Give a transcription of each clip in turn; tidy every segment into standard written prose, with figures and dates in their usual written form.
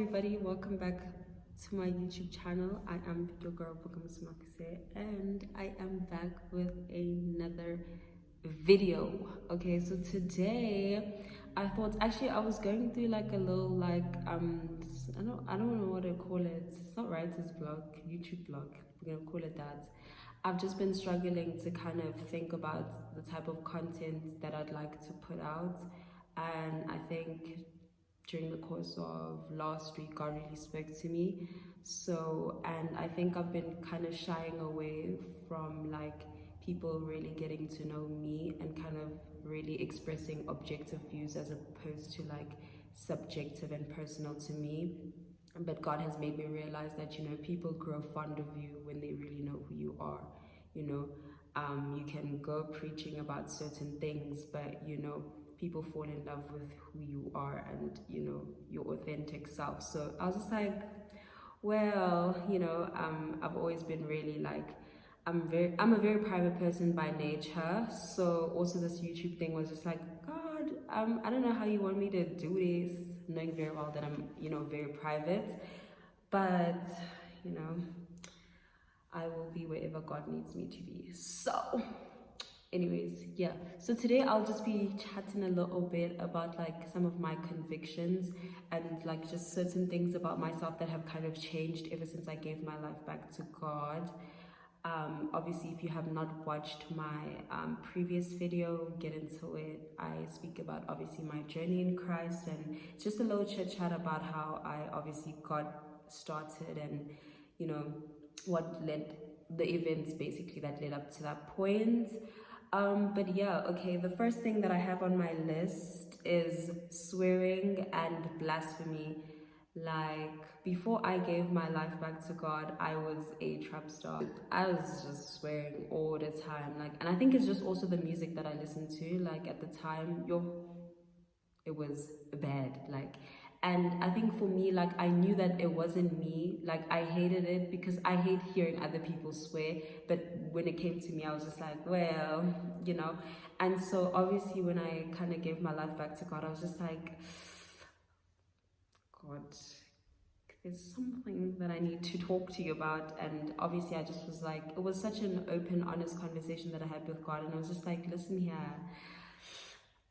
everybody, welcome back to my YouTube channel. I am your girl bokamosomakss, and I am back with another video. Okay, so today I thought, actually I was going through like a little I don't know what to call it. It's not writer's blog, YouTube blog, we're gonna call it that. I've just been struggling to kind of think about the type of content that I'd like to put out, and I think during the course of last week, God really spoke to me. So, and I think I've been kind of shying away from like people really getting to know me and kind of really expressing objective views as opposed to like subjective and personal to me. But God has made me realize that, you know, people grow fond of you when they really know who you are. You know, you can go preaching about certain things, but you know, people fall in love with who you are and, you know, your authentic self. So I was just like, well, you know, I've always been really like, I'm a very private person by nature. So also this YouTube thing was just like, God, I don't know how you want me to do this, knowing very well that I'm, you know, very private, but you know, I will be wherever God needs me to be. So anyways, yeah, so today I'll just be chatting a little bit about like some of my convictions and like just certain things about myself that have kind of changed ever since I gave my life back to God. Obviously, if you have not watched my previous video, get into it. I speak about obviously my journey in Christ, and it's just a little chit chat about how I obviously got started and, you know, what led the events basically that led up to that point. But yeah, okay, the first thing that I have on my list is swearing and blasphemy. Like, before I gave my life back to God, I was a trap star. I was just swearing all the time. Like, and I think it's just also the music that I listened to. Like, at the time, it was bad. Like, and I think for me, like, I knew that it wasn't me. Like, I hated it because I hate hearing other people swear. But when it came to me, I was just like, well, you know. And so obviously when I kind of gave my life back to God, I was just like, God, there's something that I need to talk to you about. And obviously I just was like, it was such an open, honest conversation that I had with God. And I was just like, listen here,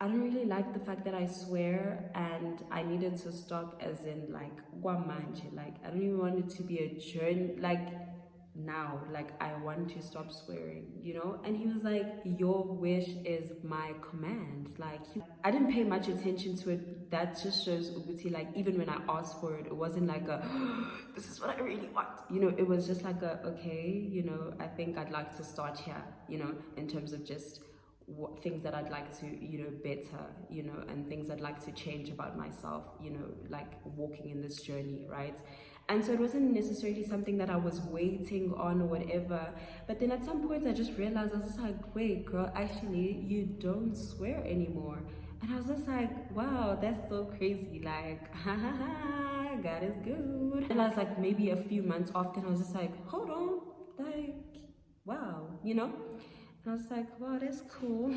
I don't really like the fact that I swear, and I needed to stop, as in like guamanje. Like, I don't even want it to be a journey. Like, now, like, I want to stop swearing, you know. And he was like, your wish is my command. Like, I didn't pay much attention to it. That just shows ubuti. Like, even when I asked for it, it wasn't like a this is what I really want, you know. It was just like a, okay, you know, I think I'd like to start here, you know, in terms of just what things that I'd like to, you know, better, you know, and things I'd like to change about myself, you know, like walking in this journey, right? And so it wasn't necessarily something that I was waiting on or whatever. But then at some point I just realized, I was just like, wait, girl, actually, you don't swear anymore. And I was just like, wow, that's so crazy. Like, ha ha ha, God is good. And I was like, maybe a few months after, and I was just like, hold on, like, wow, you know? And I was like, wow, that's cool.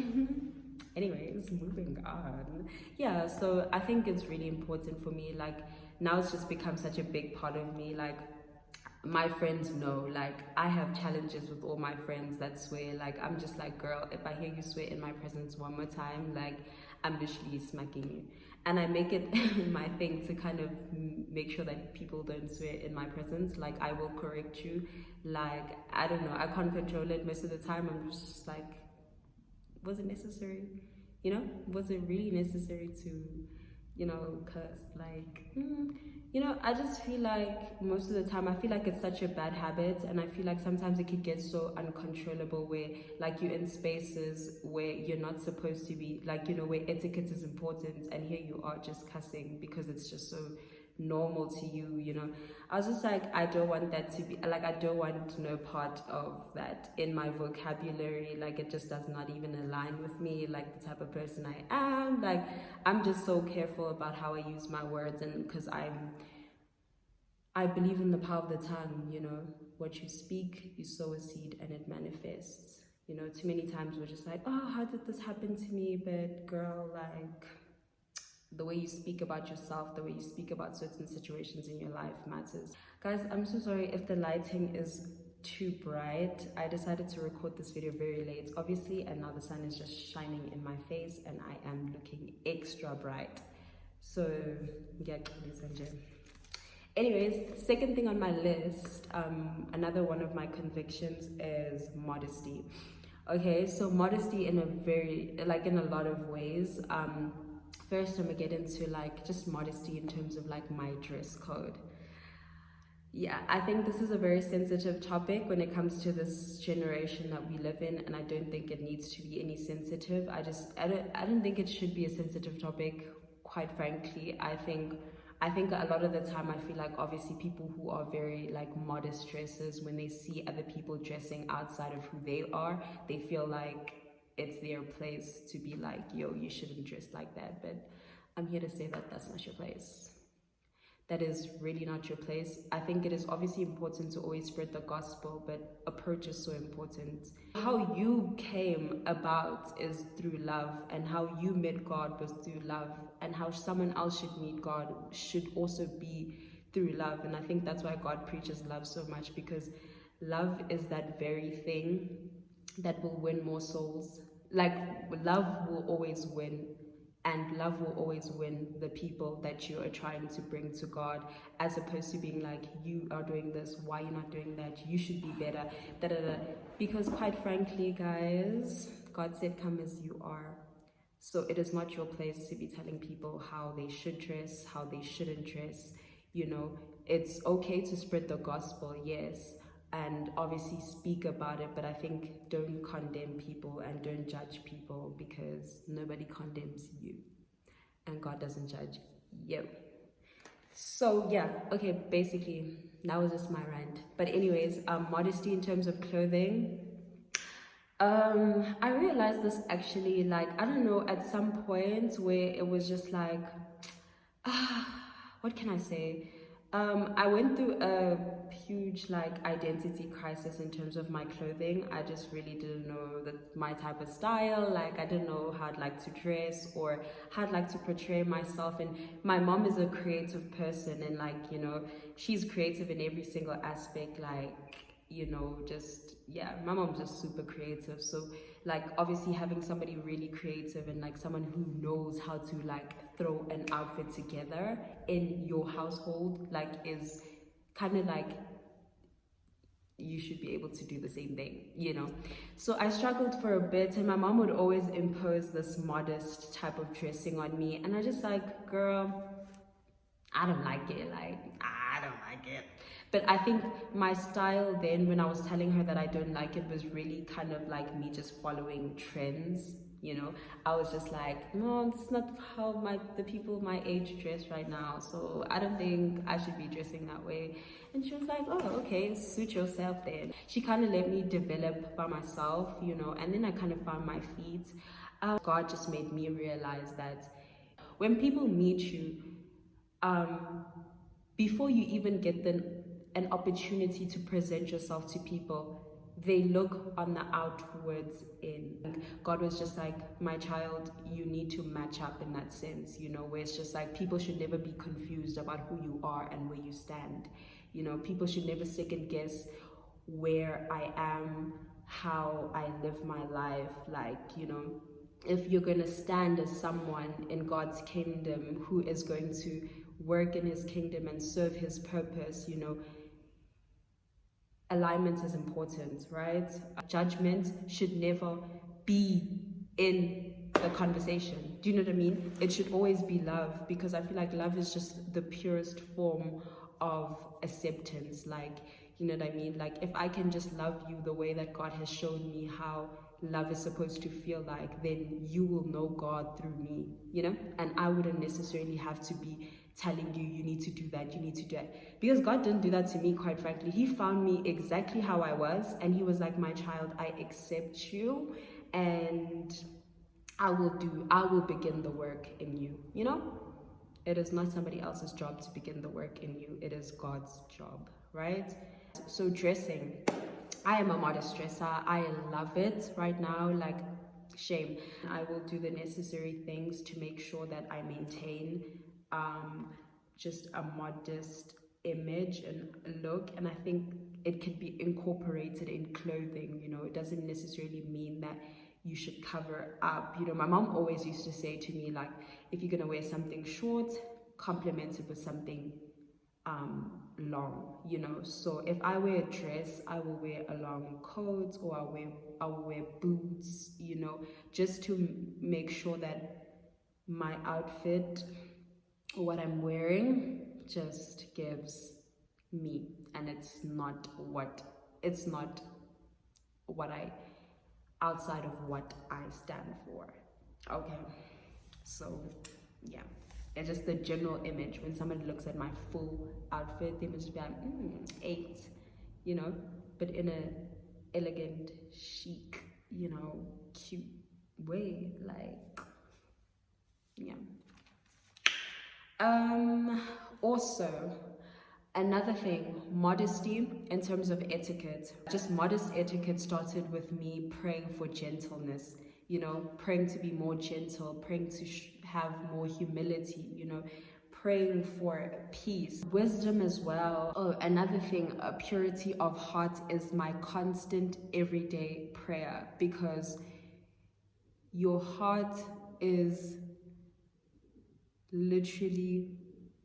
Anyways, moving on. Yeah, so I think it's really important for me. Like, now it's just become such a big part of me. Like, my friends know, like, I have challenges with all my friends that swear. Like, I'm just like, girl, if I hear you swear in my presence one more time, like, I'm literally smacking you. And I make it my thing to kind of make sure that people don't swear in my presence. Like, I will correct you. Like, I don't know, I can't control it most of the time. I'm just like, was it necessary? You know, was it really necessary to, you know, curse? Like, you know, I just feel like most of the time, I feel like it's such a bad habit, and I feel like sometimes it could get so uncontrollable where, like, you're in spaces where you're not supposed to be, like, you know, where etiquette is important, and here you are just cussing because it's just so normal to you, you know. I was just like, I don't want that to be, like, I don't want no part of that in my vocabulary. Like, it just does not even align with me, like the type of person I am. Like, I'm just so careful about how I use my words, and because I believe in the power of the tongue, you know. What you speak, you sow a seed and it manifests. You know, too many times we're just like, oh, how did this happen to me? But girl, like, The way you speak about yourself, the way you speak about certain situations in your life matters. Guys, I'm so sorry if the lighting is too bright. I decided to record this video very late, obviously, and now the sun is just shining in my face and I am looking extra bright. So, yeah, anyways, second thing on my list, another one of my convictions is modesty. Okay, so modesty in a very, like in a lot of ways. First, I'm gonna get into like just modesty in terms of like my dress code. Yeah, I think this is a very sensitive topic when it comes to this generation that we live in, and I don't think it needs to be any sensitive. I don't think it should be a sensitive topic, quite frankly. I think a lot of the time I feel like obviously people who are very like modest dressers, when they see other people dressing outside of who they are, they feel like it's their place to be like, yo, you shouldn't dress like that. But I'm here to say that that's not your place. That is really not your place. I think it is obviously important to always spread the gospel, but approach is so important. How you came about is through love, and how you met God was through love, and how someone else should meet God should also be through love. And I think that's why God preaches love so much, because love is that very thing that will win more souls. Like, love will always win, and love will always win the people that you are trying to bring to God, as opposed to being like, you are doing this, why are you not doing that, you should be better, da da da. Because quite frankly, guys, God said come as you are. So it is not your place to be telling people how they should dress, how they shouldn't dress. You know, it's okay to spread the gospel, yes, and obviously speak about it, but I think don't condemn people and don't judge people, because nobody condemns you and God doesn't judge you. So yeah, okay, basically that was just my rant. But anyways, modesty in terms of clothing, I realized this actually, like, I don't know, at some point where it was just like, what can I say? I went through a huge like identity crisis in terms of my clothing. I just really didn't know my type of style. Like, I didn't know how I'd like to dress or how I'd like to portray myself. And my mom is a creative person, and like, you know, she's creative in every single aspect. Like, you know, just, yeah, my mom's just super creative. So like, obviously having somebody really creative and like someone who knows how to like throw an outfit together in your household, like, is kind of like, you should be able to do the same thing, you know. So I struggled for a bit, and my mom would always impose this modest type of dressing on me, and I just like, girl, I don't like it. Like, I don't like it. But I think my style then, when I was telling her that I don't like it, was really kind of like me just following trends. You know, I was just like, no, this is not how the people my age dress right now. So I don't think I should be dressing that way. And she was like, oh, okay, suit yourself then. She kind of let me develop by myself, you know, and then I kind of found my feet. God just made me realize that when people meet you, before you even get an opportunity to present yourself to people, they look on the outwards in. God was just like, my child, you need to match up in that sense, you know, where it's just like, people should never be confused about who you are and where you stand. You know, people should never second guess where I am, how I live my life. Like, you know, if you're going to stand as someone in God's kingdom who is going to work in his kingdom and serve his purpose, you know, alignment is important, right? Judgment should never be in the conversation. Do you know what I mean? It should always be love, because I feel like love is just the purest form of acceptance. Like, you know what I mean? Like, if I can just love you the way that God has shown me how love is supposed to feel like, then you will know God through me, you know? And I wouldn't necessarily have to be telling you, you need to do that, you need to do that. Because God didn't do that to me, quite frankly. He found me exactly how I was, and he was like, my child, I accept you, and I will begin the work in you, you know? It is not somebody else's job to begin the work in you. It is God's job, right? So dressing. I am a modest dresser. I love it right now. Like, shame. I will do the necessary things to make sure that I maintain just a modest image and look, and I think it could be incorporated in clothing. You know, it doesn't necessarily mean that you should cover up. You know, my mom always used to say to me, like, if you're gonna wear something short, complement it with something long, you know. So if I wear a dress, I will wear a long coat, or I'll wear boots, you know, just to make sure that my outfit, or what I'm wearing, just gives me, and it's not what I, outside of what I stand for. Okay, so yeah, it's just the general image. When somebody looks at my full outfit, they must be like, 8, you know, but in a elegant, chic, you know, cute way. Like, yeah. Also, another thing, modesty in terms of etiquette. Just modest etiquette started with me praying for gentleness, you know, praying to be more gentle, praying to have more humility, you know, praying for peace, wisdom as well. Oh, another thing, a purity of heart is my constant everyday prayer, because your heart is literally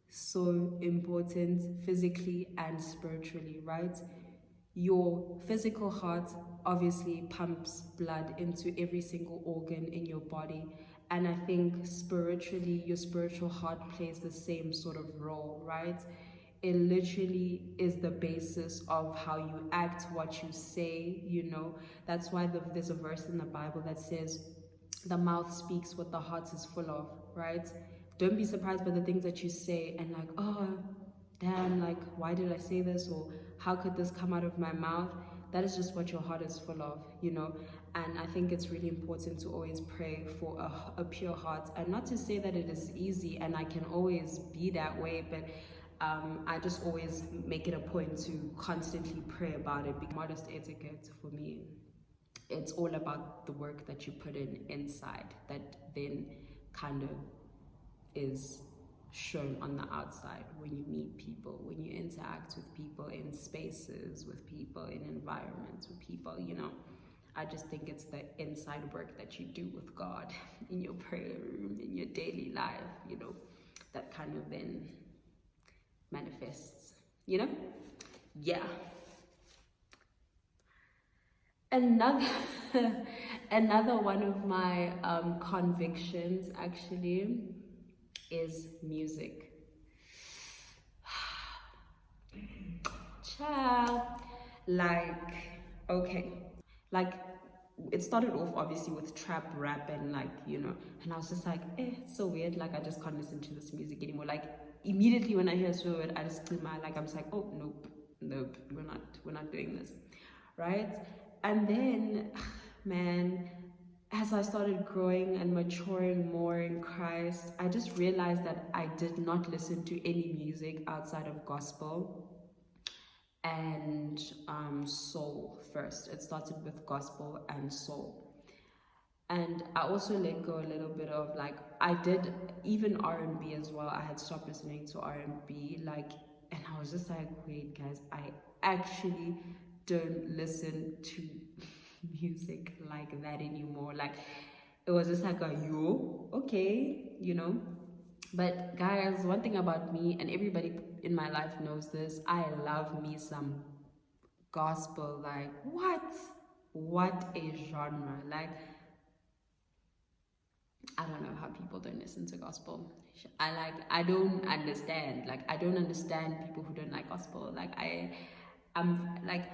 so important physically and spiritually, right? Your physical heart obviously pumps blood into every single organ in your body, and I think spiritually your spiritual heart plays the same sort of role, right? It literally is the basis of how you act, what you say, you know. That's why there's a verse in the Bible that says the mouth speaks what the heart is full of, right? Don't be surprised by the things that you say and like, oh, damn, like, why did I say this? Or how could this come out of my mouth? That is just what your heart is full of, you know? And I think it's really important to always pray for a pure heart. And not to say that it is easy and I can always be that way, but I just always make it a point to constantly pray about it. Because modest etiquette for me, it's all about the work that you put in inside that then kind of is shown on the outside when you meet people, when you interact with people in spaces, with people in environments, with people, you know. I just think it's the inside work that you do with God in your prayer room, in your daily life, you know, that kind of then manifests, you know? Yeah. Another another one of my convictions actually is music. Child, like, okay, like, it started off obviously with trap rap and like, you know, and I was just like, it's so weird, like I just can't listen to this music anymore. Like immediately when I hear a word, I just clear my, like, I'm just like, oh nope, we're not doing this, right? And then, man, as I started growing and maturing more in Christ, I just realized that I did not listen to any music outside of gospel and soul first. It started with gospel and soul. And I also let go a little bit of, like, I did even R&B as well. I had stopped listening to R&B, like, and I was just like, wait guys, I actually don't listen to music like that anymore. Like, it was just like a yo, okay, you know. But guys, one thing about me, and everybody in my life knows this, I love me some gospel. Like, what a genre. Like, I don't know how people don't listen to gospel. I don't understand. Like, I don't understand people who don't like gospel. Like, I'm like,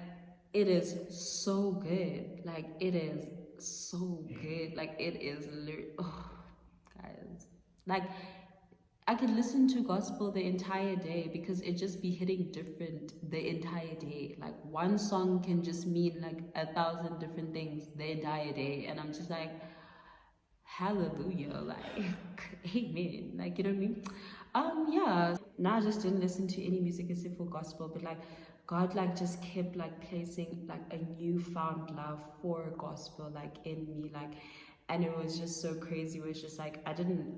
it is so good. Like, it is so good. Like, it is oh, guys. Like, I could listen to gospel the entire day because it just be hitting different the entire day. Like, one song can just mean like 1,000 different things the entire day, and I'm just like, hallelujah, like, amen, like, you know what I mean? Yeah, now I just didn't listen to any music except for gospel, but like, God like just kept like placing like a newfound love for gospel like in me, like, and it was just so crazy. It was just like I didn't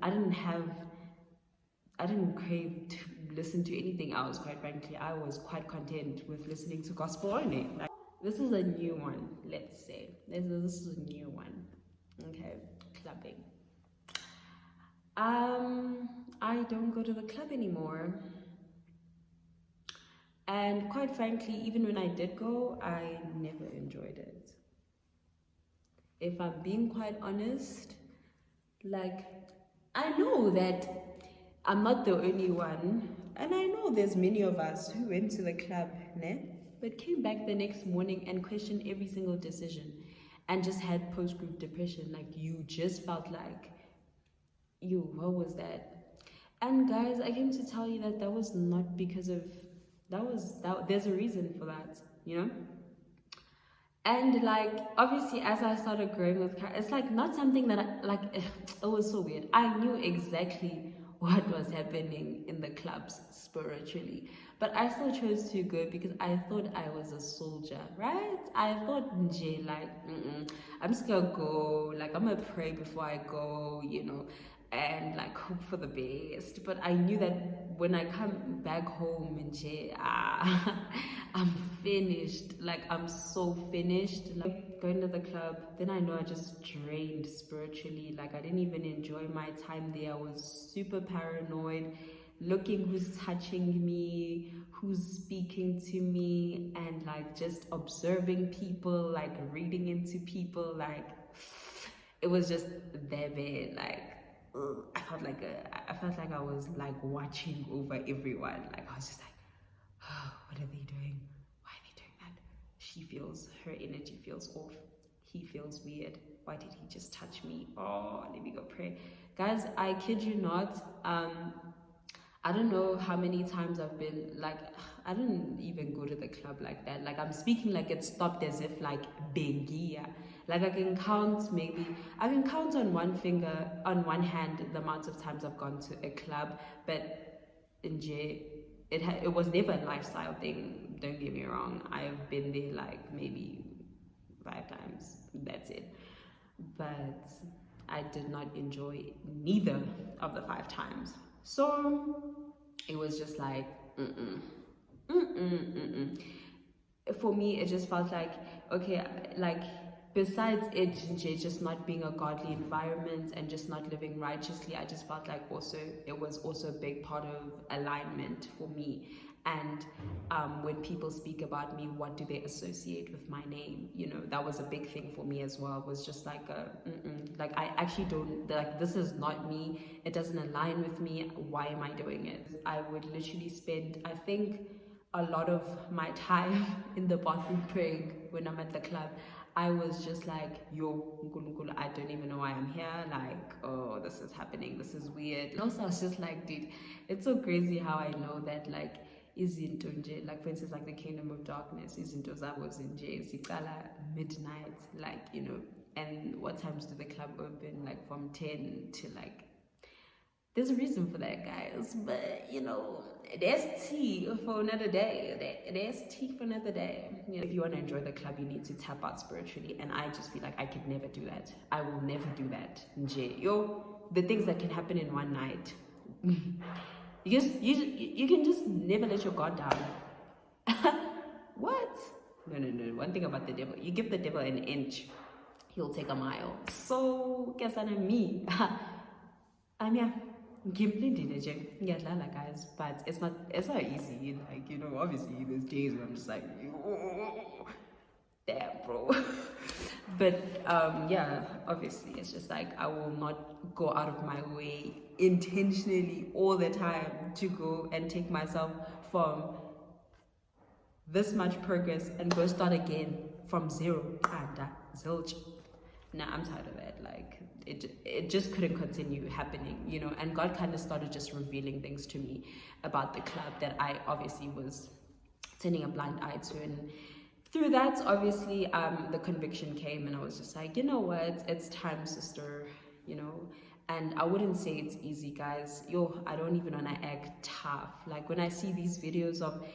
crave to listen to anything else, quite frankly. I was quite content with listening to gospel only. Like, this is a new one, let's say. This is a new one. Okay, clubbing. I don't go to the club anymore. And quite frankly, even when I did go, I never enjoyed it. If I'm being quite honest, like, I know that I'm not the only one, and I know there's many of us who went to the club, ne? But came back the next morning and questioned every single decision and just had post-group depression. Like, you just felt like, what was that? And guys, I came to tell you that that was not because of, there's a reason for that, you know? And like, obviously, as I started growing with it's like not something that it was so weird. I knew exactly what was happening in the clubs spiritually, but I still chose to go because I thought I was a soldier, right? I thought, like, I'm just gonna go, like, I'm gonna pray before I go, you know, and like hope for the best. But I knew that when I come back home I'm finished. Like, I'm so finished. Like, going to the club, then I know I just drained spiritually. Like, I didn't even enjoy my time there. I was super paranoid, looking who's touching me, who's speaking to me, and like just observing people, like reading into people. Like, it was just there, like, I felt like I was like watching over everyone. Like, I was just like, oh, what are they doing? Why are they doing that? Her energy feels off. He feels weird. Why did he just touch me? Oh, let me go pray. Guys, I kid you not. I don't know how many times I've been like, I didn't even go to the club like that. Like, I'm speaking like it stopped as if like Bengia. Like, I can count on one hand the amount of times I've gone to a club, but in J, it was never a lifestyle thing. Don't get me wrong. I've been there like maybe 5 times. That's it. But I did not enjoy neither of the 5 times. So it was just like, for me, it just felt like, okay, like, besides it just not being a godly environment and just not living righteously, I just felt like it was also a big part of alignment for me. And when people speak about me, what do they associate with my name? You know, that was a big thing for me as well. It was just like, like, I actually don't, like, this is not me. It doesn't align with me. Why am I doing it? I would literally spend, I think, a lot of my time in the bathroom praying when I'm at the club. I was just like, yo, I don't even know why I'm here. Like, oh, this is happening. This is weird. And also, I was just like, dude, it's so crazy how I know that, like, izinto nje, like, for instance, like the kingdom of darkness, izinto zabo zinje ziqala midnight, like, you know. And what times do the club open? Like, from 10 to like, there's a reason for that, guys. But, you know, there's tea for another day. There's tea for another day. You know, if you want to enjoy the club, you need to tap out spiritually. And I just feel like I could never do that. I will never do that. Yo, the things that can happen in one night. You can just never let your guard down. What? No. One thing about the devil, you give the devil an inch, he'll take a mile. So, guess what I mean? Yeah. Guys, but it's not easy. Like, you know, obviously there's days where I'm just like, oh, damn, bro. But yeah, obviously it's just like I will not go out of my way intentionally all the time to go and take myself from this much progress and go start again from zero. Zilch. Nah, I'm tired of that. Like, it just couldn't continue happening, you know. And God kind of started just revealing things to me about the club that I obviously was turning a blind eye to. And through that, obviously, the conviction came, and I was just like, you know what, it's time, sister, you know. And I wouldn't say it's easy, guys. I don't even want to act tough. Like, when I see these videos of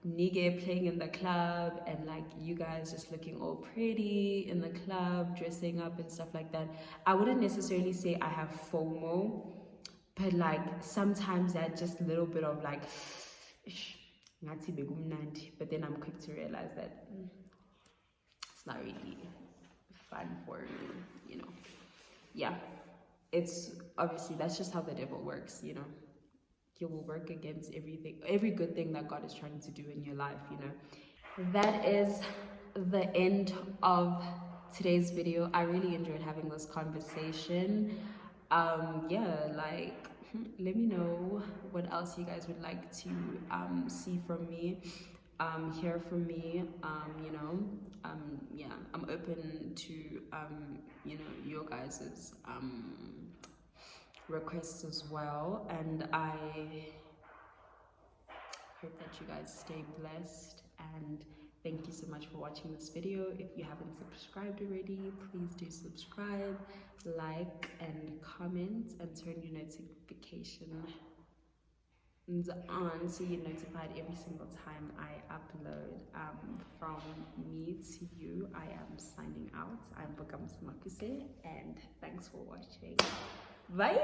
nigga playing in the club and like you guys just looking all pretty in the club, dressing up and stuff like that. I wouldn't necessarily say I have FOMO, but like sometimes that just little bit of like but then I'm quick to realize that it's not really fun for me, you know. Yeah, it's obviously that's just how the devil works, you know. He will work against everything, every good thing that God is trying to do in your life, you know. That is the end of today's video. I really enjoyed having this conversation. Yeah, like let me know what else you guys would like to see from me, hear from me. You know, yeah, I'm open to you know, your guys's requests as well, and I hope that you guys stay blessed, and thank you so much for watching this video. If you haven't subscribed already, please do subscribe, like and comment, and turn your notifications on so you're notified every single time I upload. From me to you, I am signing out. I'm bokamosomakss, and thanks for watching. Bye.